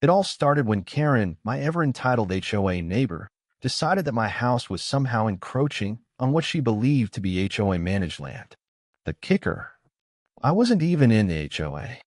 It all started when Karen, my ever-entitled HOA neighbor, decided that my house was somehow encroaching on what she believed to be HOA-managed land. The kicker: I wasn't even in the HOA.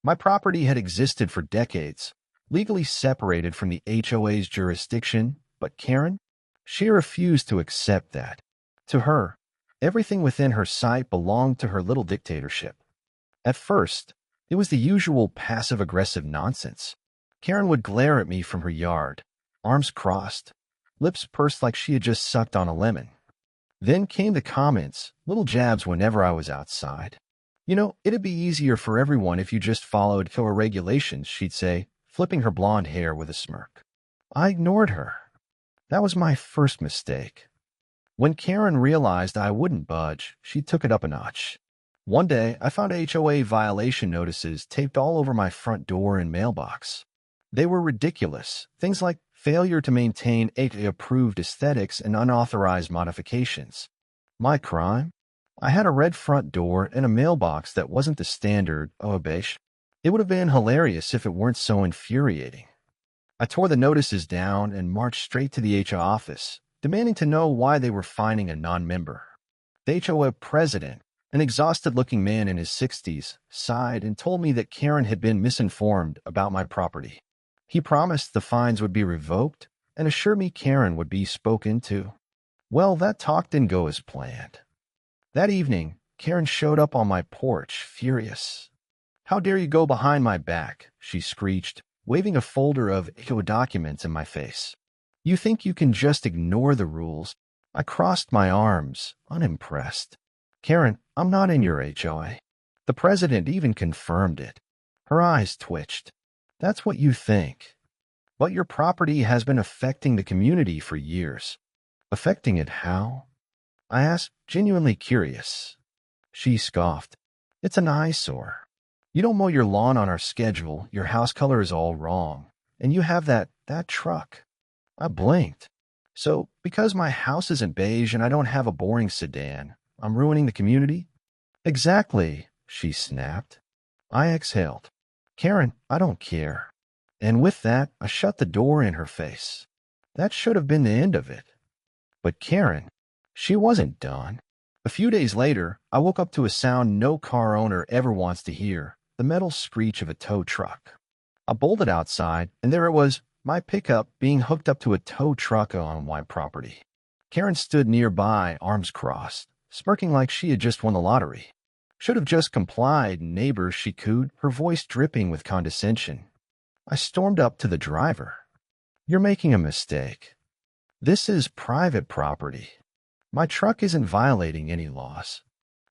My property had existed for decades, legally separated from the HOA's jurisdiction, but Karen? She refused to accept that. To her, everything within her sight belonged to her little dictatorship. At first, it was the usual passive-aggressive nonsense. Karen would glare at me from her yard, arms crossed, lips pursed like she had just sucked on a lemon. Then came the comments, little jabs whenever I was outside. It'd be easier for everyone if you just followed HOA regulations, she'd say, flipping her blonde hair with a smirk. I ignored her. That was my first mistake. When Karen realized I wouldn't budge, she took it up a notch. One day, I found HOA violation notices taped all over my front door and mailbox. They were ridiculous. Things like failure to maintain HOA-approved aesthetics and unauthorized modifications. My crime? I had a red front door and a mailbox that wasn't the standard beige. It would have been hilarious if it weren't so infuriating. I tore the notices down and marched straight to the HOA office, demanding to know why they were fining a non-member. The HOA president, an exhausted-looking man in his 60s, sighed and told me that Karen had been misinformed about my property. He promised the fines would be revoked and assured me Karen would be spoken to. Well, that talk didn't go as planned. That evening, Karen showed up on my porch, furious. "How dare you go behind my back?" she screeched, waving a folder of HOA documents in my face. "You think you can just ignore the rules?" I crossed my arms, unimpressed. "Karen, I'm not in your HOA." The president even confirmed it. Her eyes twitched. "That's what you think. But your property has been affecting the community for years." "Affecting it how?" I asked, genuinely curious. She scoffed. "It's an eyesore. You don't mow your lawn on our schedule, your house color is all wrong, and you have that truck." I blinked. "So, because my house isn't beige and I don't have a boring sedan, I'm ruining the community?" "Exactly," she snapped. I exhaled. "Karen, I don't care." And with that, I shut the door in her face. That should have been the end of it. But Karen, she wasn't done. A few days later, I woke up to a sound no car owner ever wants to hear, the metal screech of a tow truck. I bolted outside, and there it was, my pickup being hooked up to a tow truck on my property. Karen stood nearby, arms crossed, smirking like she had just won the lottery. "Should have just complied, neighbor," she cooed, her voice dripping with condescension. I stormed up to the driver. "You're making a mistake. This is private property. My truck isn't violating any laws."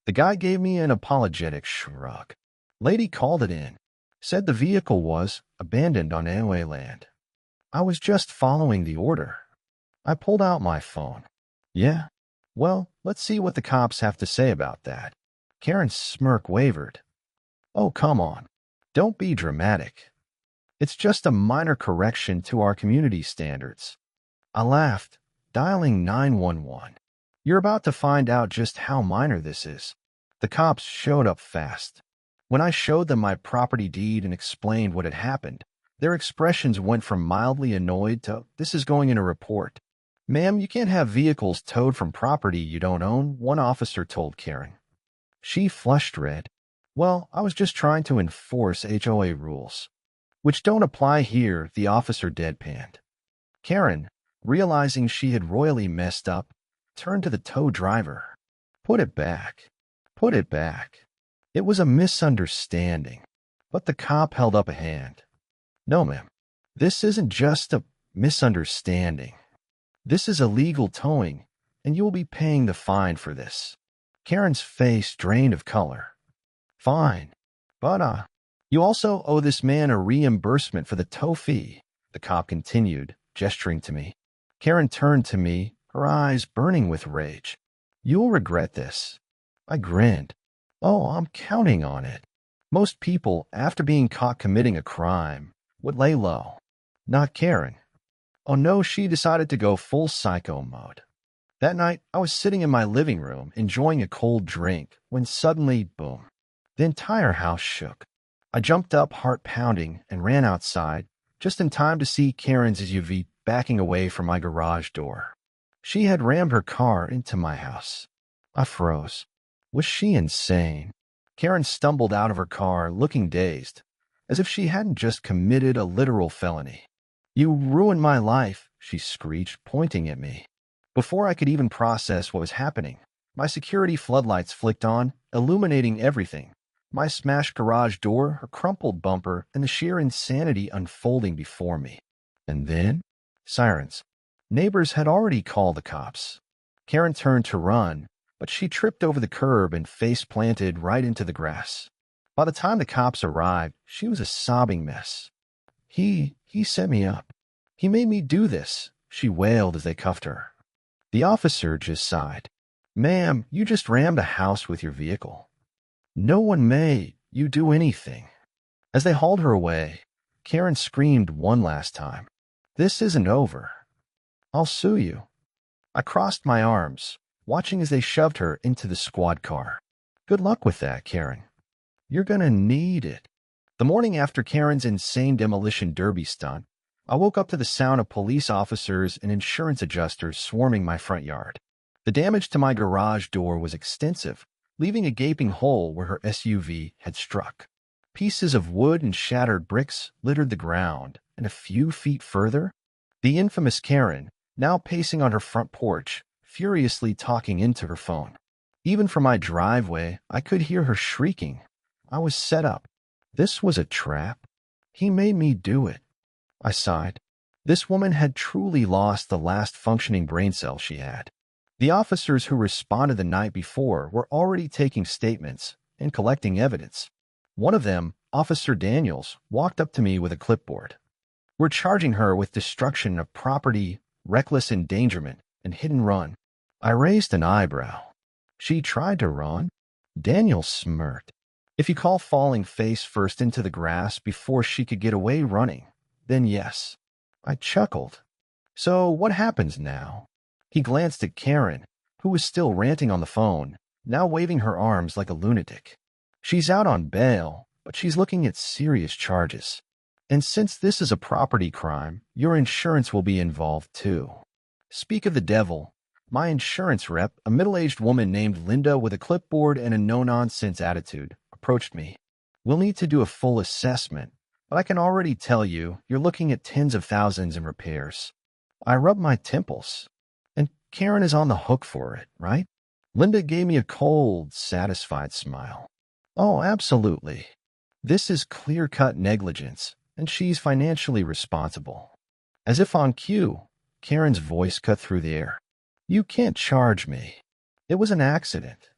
The guy gave me an apologetic shrug. "Lady called it in. Said the vehicle was abandoned on HOA land." I was just following the order. I pulled out my phone. "Yeah? Well, let's see what the cops have to say about that." Karen's smirk wavered. "Oh, come on. Don't be dramatic. It's just a minor correction to our community standards." I laughed, dialing 911. "You're about to find out just how minor this is." The cops showed up fast. When I showed them my property deed and explained what had happened, their expressions went from mildly annoyed to, "This is going in a report." "Ma'am, you can't have vehicles towed from property you don't own," one officer told Karen. She flushed red. "Well, I was just trying to enforce HOA rules." "Which don't apply here," the officer deadpanned. Karen, realizing she had royally messed up, turned to the tow driver. "Put it back. Put it back." It was a misunderstanding, but the cop held up a hand. "No, ma'am. This isn't just a misunderstanding. This is illegal towing, and you will be paying the fine for this." Karen's face drained of color. "Fine. But, you also owe this man a reimbursement for the tow fee," the cop continued, gesturing to me. Karen turned to me, her eyes burning with rage. "You'll regret this." I grinned. "Oh, I'm counting on it." Most people, after being caught committing a crime, would lay low. Not Karen. Oh no, she decided to go full psycho mode. That night, I was sitting in my living room, enjoying a cold drink, when suddenly, boom, the entire house shook. I jumped up, heart pounding, and ran outside, just in time to see Karen's SUV backing away from my garage door. She had rammed her car into my house. I froze. Was she insane? Karen stumbled out of her car, looking dazed, as if she hadn't just committed a literal felony. "You ruined my life," she screeched, pointing at me. Before I could even process what was happening, my security floodlights flicked on, illuminating everything. My smashed garage door, her crumpled bumper, and the sheer insanity unfolding before me. And then? Sirens. Neighbors had already called the cops. Karen turned to run, but she tripped over the curb and face-planted right into the grass. By the time the cops arrived, she was a sobbing mess. He set me up. He made me do this," she wailed as they cuffed her. The officer just sighed. "Ma'am, you just rammed a house with your vehicle. No one made you do anything." As they hauled her away, Karen screamed one last time. "This isn't over. I'll sue you." I crossed my arms, watching as they shoved her into the squad car. "Good luck with that, Karen. You're gonna need it." The morning after Karen's insane demolition derby stunt, I woke up to the sound of police officers and insurance adjusters swarming my front yard. The damage to my garage door was extensive, leaving a gaping hole where her SUV had struck. Pieces of wood and shattered bricks littered the ground, and a few feet further, the infamous Karen, now pacing on her front porch, furiously talking into her phone. Even from my driveway, I could hear her shrieking. I was set up. This was a trap. He made me do it. I sighed. This woman had truly lost the last functioning brain cell she had. The officers who responded the night before were already taking statements and collecting evidence. One of them, Officer Daniels, walked up to me with a clipboard. "We're charging her with destruction of property, reckless endangerment, and hit and run." I raised an eyebrow. "She tried to run?" Daniels smirked. "If you call falling face first into the grass before she could get away running, then yes." I chuckled. "So what happens now?" He glanced at Karen, who was still ranting on the phone, now waving her arms like a lunatic. "She's out on bail, but she's looking at serious charges. And since this is a property crime, your insurance will be involved too." Speak of the devil. My insurance rep, a middle-aged woman named Linda with a clipboard and a no-nonsense attitude, approached me. "We'll need to do a full assessment, but I can already tell you you're looking at tens of thousands in repairs." I rubbed my temples. "And Karen is on the hook for it, right?" Linda gave me a cold, satisfied smile. "Oh, absolutely. This is clear-cut negligence, and she's financially responsible." As if on cue, Karen's voice cut through the air. "You can't charge me. It was an accident.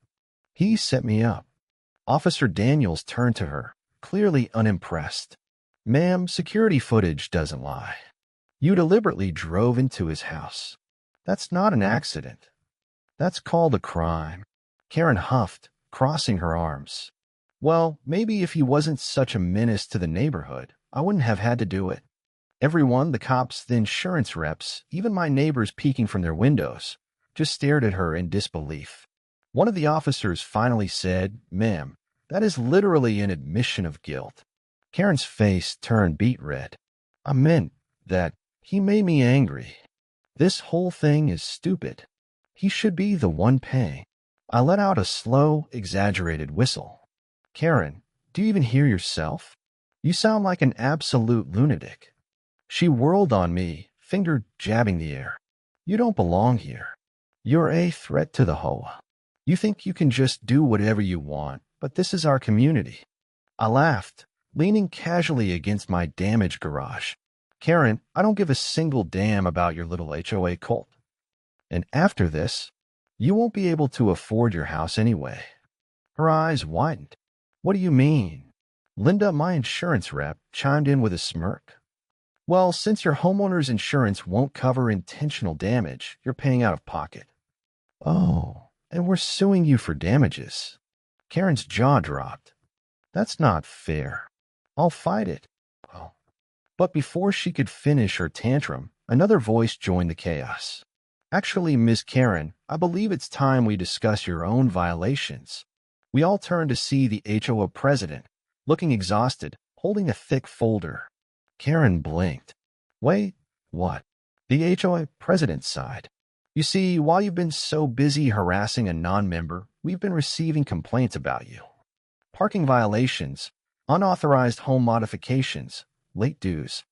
He set me up." Officer Daniels turned to her, clearly unimpressed. "Ma'am, security footage doesn't lie. You deliberately drove into his house. That's not an accident. That's called a crime." Karen huffed, crossing her arms. "Well, maybe if he wasn't such a menace to the neighborhood, I wouldn't have had to do it." Everyone, the cops, the insurance reps, even my neighbors peeking from their windows, just stared at her in disbelief. One of the officers finally said, "Ma'am, that is literally an admission of guilt." Karen's face turned beet red. "I meant that he made me angry. This whole thing is stupid. He should be the one paying." I let out a slow, exaggerated whistle. "Karen, do you even hear yourself? You sound like an absolute lunatic." She whirled on me, finger jabbing the air. "You don't belong here. You're a threat to the HOA. You think you can just do whatever you want, but this is our community." I laughed, leaning casually against my damaged garage. "Karen, I don't give a single damn about your little HOA cult. And after this, you won't be able to afford your house anyway." Her eyes widened. "What do you mean?" Linda, my insurance rep, chimed in with a smirk. "Well, since your homeowner's insurance won't cover intentional damage, you're paying out of pocket." "Oh, and we're suing you for damages." Karen's jaw dropped. "That's not fair. I'll fight it." Oh. But before she could finish her tantrum, another voice joined the chaos. "Actually, Ms. Karen, I believe it's time we discuss your own violations." We all turned to see the HOA president, looking exhausted, holding a thick folder. Karen blinked. Wait, what? The HOA president sighed. You see, while you've been so busy harassing a non-member, we've been receiving complaints about you. Parking violations, unauthorized home modifications, late dues.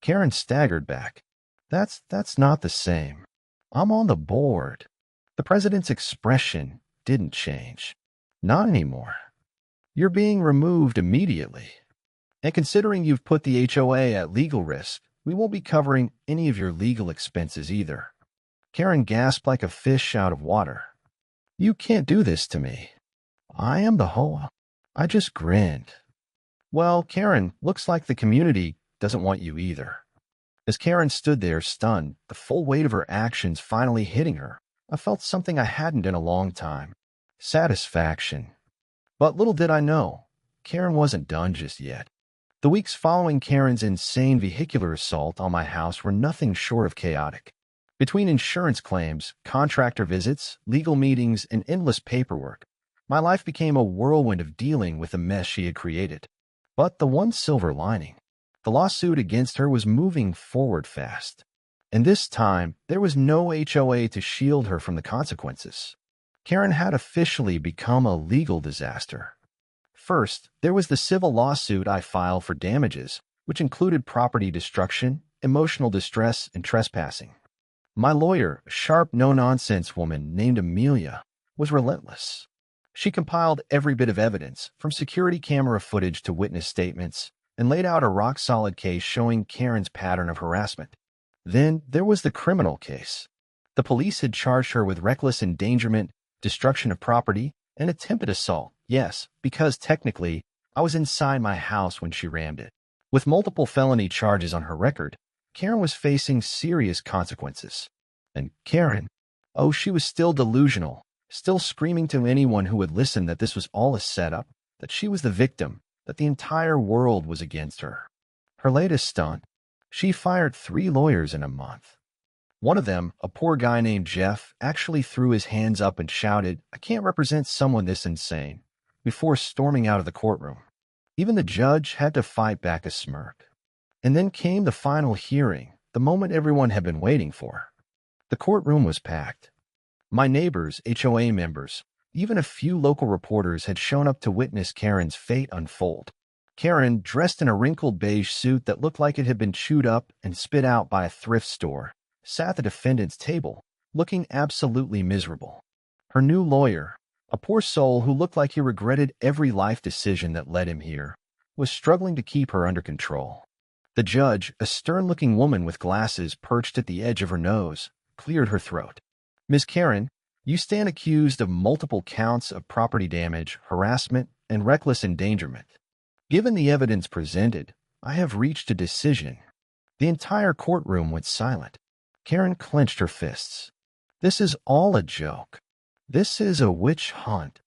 Karen staggered back. That's not the same. I'm on the board. The president's expression didn't change. Not anymore. You're being removed immediately. And considering you've put the HOA at legal risk, we won't be covering any of your legal expenses either. Karen gasped like a fish out of water. You can't do this to me. I am the HOA. I just grinned. Well, Karen, looks like the community doesn't want you either. As Karen stood there stunned, the full weight of her actions finally hitting her, I felt something I hadn't in a long time. Satisfaction. But little did I know, Karen wasn't done just yet. The weeks following Karen's insane vehicular assault on my house were nothing short of chaotic. Between insurance claims, contractor visits, legal meetings, and endless paperwork, my life became a whirlwind of dealing with the mess she had created. But the one silver lining, the lawsuit against her was moving forward fast. And this time, there was no HOA to shield her from the consequences. Karen had officially become a legal disaster. First, there was the civil lawsuit I filed for damages, which included property destruction, emotional distress, and trespassing. My lawyer, a sharp, no-nonsense woman named Amelia, was relentless. She compiled every bit of evidence, from security camera footage to witness statements, and laid out a rock-solid case showing Karen's pattern of harassment. Then there was the criminal case. The police had charged her with reckless endangerment, destruction of property, and attempted assault. Yes, because technically, I was inside my house when she rammed it. With multiple felony charges on her record, Karen was facing serious consequences. And Karen, oh, she was still delusional, still screaming to anyone who would listen that this was all a setup, that she was the victim, that the entire world was against her. Her latest stunt, she fired 3 lawyers in a month. One of them, a poor guy named Jeff, actually threw his hands up and shouted, "I can't represent someone this insane," before storming out of the courtroom. Even the judge had to fight back a smirk. And then came the final hearing, the moment everyone had been waiting for. The courtroom was packed. My neighbors, HOA members, even a few local reporters had shown up to witness Karen's fate unfold. Karen, dressed in a wrinkled beige suit that looked like it had been chewed up and spit out by a thrift store, sat at the defendant's table, looking absolutely miserable. Her new lawyer, a poor soul who looked like he regretted every life decision that led him here, was struggling to keep her under control. The judge, a stern-looking woman with glasses perched at the edge of her nose, cleared her throat. "Ms. Karen, you stand accused of multiple counts of property damage, harassment, and reckless endangerment. Given the evidence presented, I have reached a decision." The entire courtroom went silent. Karen clenched her fists. This is all a joke. This is a witch hunt.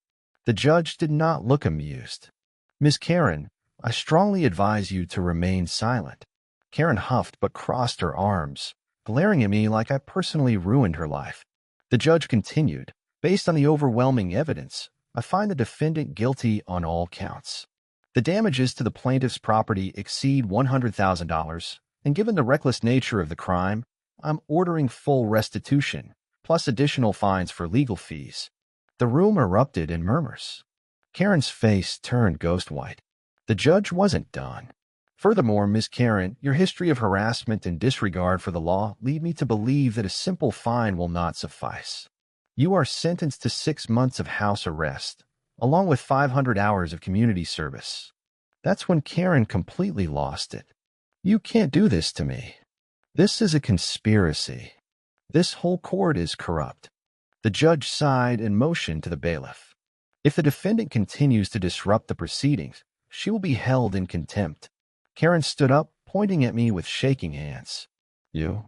The judge did not look amused. "Ms. Karen, I strongly advise you to remain silent." Karen huffed but crossed her arms, glaring at me like I personally ruined her life. The judge continued, "Based on the overwhelming evidence, I find the defendant guilty on all counts. The damages to the plaintiff's property exceed $100,000, and given the reckless nature of the crime, I'm ordering full restitution, plus additional fines for legal fees." The room erupted in murmurs. Karen's face turned ghost white. The judge wasn't done. "Furthermore, Ms. Karen, your history of harassment and disregard for the law lead me to believe that a simple fine will not suffice. You are sentenced to 6 months of house arrest, along with 500 hours of community service." That's when Karen completely lost it. "You can't do this to me. This is a conspiracy. This whole court is corrupt." The judge sighed and motioned to the bailiff. "If the defendant continues to disrupt the proceedings, she will be held in contempt." Karen stood up, pointing at me with shaking hands. You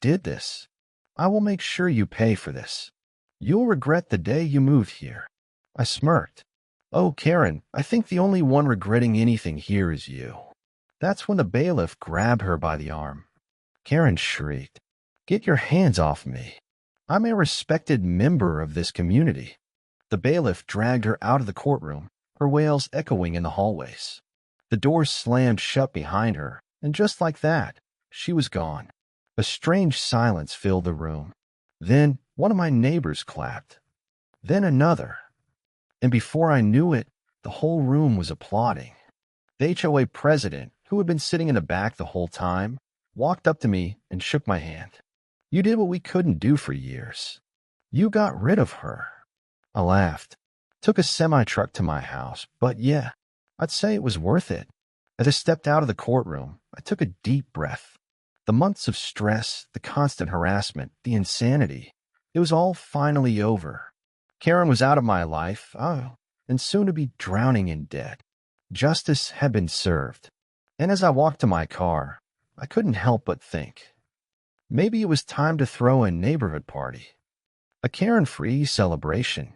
did this. I will make sure you pay for this. You'll regret the day you moved here." I smirked. "Oh, Karen, I think the only one regretting anything here is you." That's when the bailiff grabbed her by the arm. Karen shrieked, "Get your hands off me. I'm a respected member of this community." The bailiff dragged her out of the courtroom, her wails echoing in the hallways. The door slammed shut behind her, And just like that, she was gone. A strange silence filled the room. Then one of my neighbors clapped. Then another. And before I knew it, the whole room was applauding. The HOA president, who had been sitting in the back the whole time, walked up to me and shook my hand. You did what we couldn't do for years. You got rid of her. I laughed. Took a semi-truck to my house, but yeah, I'd say it was worth it. As I stepped out of the courtroom, I took a deep breath. The months of stress, the constant harassment, the insanity, it was all finally over. Karen was out of my life, and soon to be drowning in debt. Justice had been served. And as I walked to my car, I couldn't help but think, maybe it was time to throw a neighborhood party. A Karen-free celebration.